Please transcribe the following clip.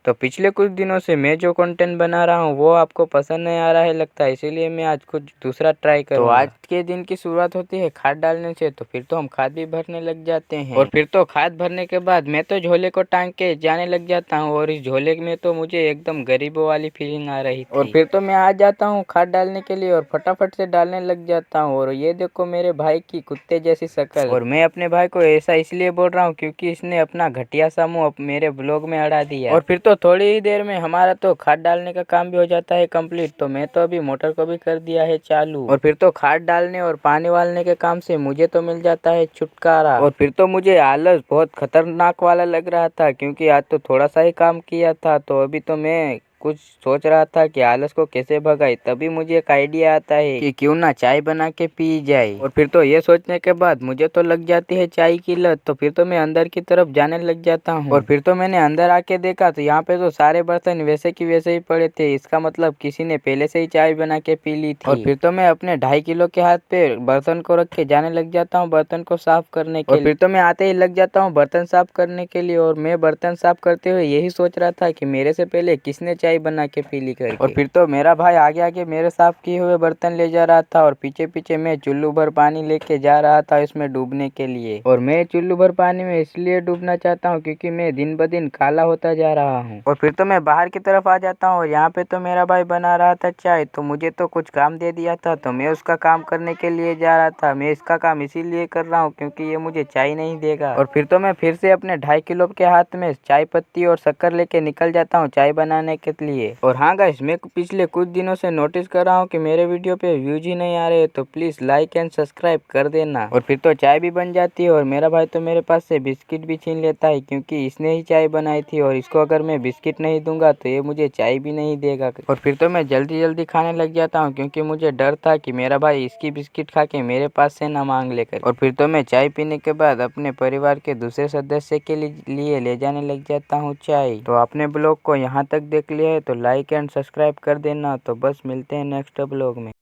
तो पिछले कुछ दिनों से मैं जो कंटेंट बना रहा हूँ वो आपको पसंद नहीं आ रहा है लगता है, इसीलिए मैं आज कुछ दूसरा ट्राई करूँगा। तो आज के दिन की शुरुआत होती है खाद डालने से, तो फिर तो हम खाद भी भरने लग जाते हैं और फिर तो खाद भरने के बाद मैं तो झोले को टांग के जाने लग जाता हूँ और इस झोले में तो मुझे एकदम गरीबों वाली फीलिंग आ रही थी। और फिर तो मैं आ जाता हूँ खाद डालने के लिए और फटाफट से डालने लग जाता हूँ। और ये देखो मेरे भाई की कुत्ते जैसी शक्ल। और मैं अपने भाई को ऐसा इसलिए बोल रहा हूँ क्योंकि इसने अपना घटिया सा मुंह मेरे ब्लॉग में अड़ा दिया। और फिर तो थोड़ी ही देर में हमारा तो खाद डालने का काम भी हो जाता है कंप्लीट। तो मैं तो अभी मोटर को भी कर दिया है चालू और फिर तो खाद डालने और पानी वालने के काम से मुझे तो मिल जाता है छुटकारा। और फिर तो मुझे आलस बहुत खतरनाक वाला लग रहा था क्योंकि आज तो थोड़ा सा ही काम किया था। तो अभी तो मैं कुछ सोच रहा था कि आलस को कैसे भगाए, तभी मुझे एक आइडिया आता है कि क्यों ना चाय बना के पी जाए। और फिर तो ये सोचने के बाद मुझे तो लग जाती है चाय की लत। तो फिर तो मैं अंदर की तरफ जाने लग जाता हूँ और फिर तो मैंने अंदर आके देखा तो यहाँ पे तो सारे बर्तन वैसे की वैसे ही पड़े थे। इसका मतलब किसी ने पहले से ही चाय बना के पी ली थी। और फिर तो मैं अपने 2.5 किलो के हाथ पे बर्तन को रख के जाने लग जाता हूँ बर्तन को साफ करने के लिए। फिर तो मैं आते ही लग जाता हूँ बर्तन साफ करने के लिए। और मैं बर्तन साफ करते हुए यही सोच रहा था कि मेरे से पहले किसने चाय बना के पी ली करके। और फिर तो मेरा भाई आगे आगे मेरे साफ किए हुए बर्तन ले जा रहा था और पीछे पीछे मैं चुल्लू भर पानी लेके जा रहा था इसमें डूबने के लिए। और मैं चुल्लू भर पानी में इसलिए डूबना चाहता हूँ क्योंकि मैं दिन ब दिन काला होता जा रहा हूँ। और फिर तो मैं बाहर की तरफ आ जाता हूँ और यहाँ पे तो मेरा भाई बना रहा था चाय। तो मुझे तो कुछ काम दे दिया था तो मैं उसका काम करने के लिए जा रहा था। मैं इसका काम इसीलिए कर रहा हूँ क्योंकि ये मुझे चाय नहीं देगा। और फिर तो मैं फिर से अपने 2.5 किलो के हाथ में चाय पत्ती और शक्कर लेके निकल जाता हूँ चाय बनाने के लिए। और हाँ गाइस, मैं पिछले कुछ दिनों से नोटिस कर रहा हूँ कि मेरे वीडियो पे व्यूज ही नहीं आ रहे, तो प्लीज लाइक एंड सब्सक्राइब कर देना। और फिर तो चाय भी बन जाती है और मेरा भाई तो मेरे पास से बिस्किट भी छीन लेता है क्योंकि इसने ही चाय बनाई थी और इसको अगर मैं बिस्किट नहीं दूंगा तो ये मुझे चाय भी नहीं देगा। और फिर तो मैं जल्दी जल्दी खाने लग जाता हूँ क्योंकि मुझे डर था कि मेरा भाई इसकी बिस्किट खा के मेरे पास से ना मांग लेकर। और फिर तो मैं चाय पीने के बाद अपने परिवार के दूसरे सदस्य के लिए ले जाने लग जाता हूँ चाय। तो आपने ब्लॉग को यहाँ तक देख लिया है तो लाइक एंड सब्सक्राइब कर देना। तो बस मिलते हैं नेक्स्ट ब्लॉग में।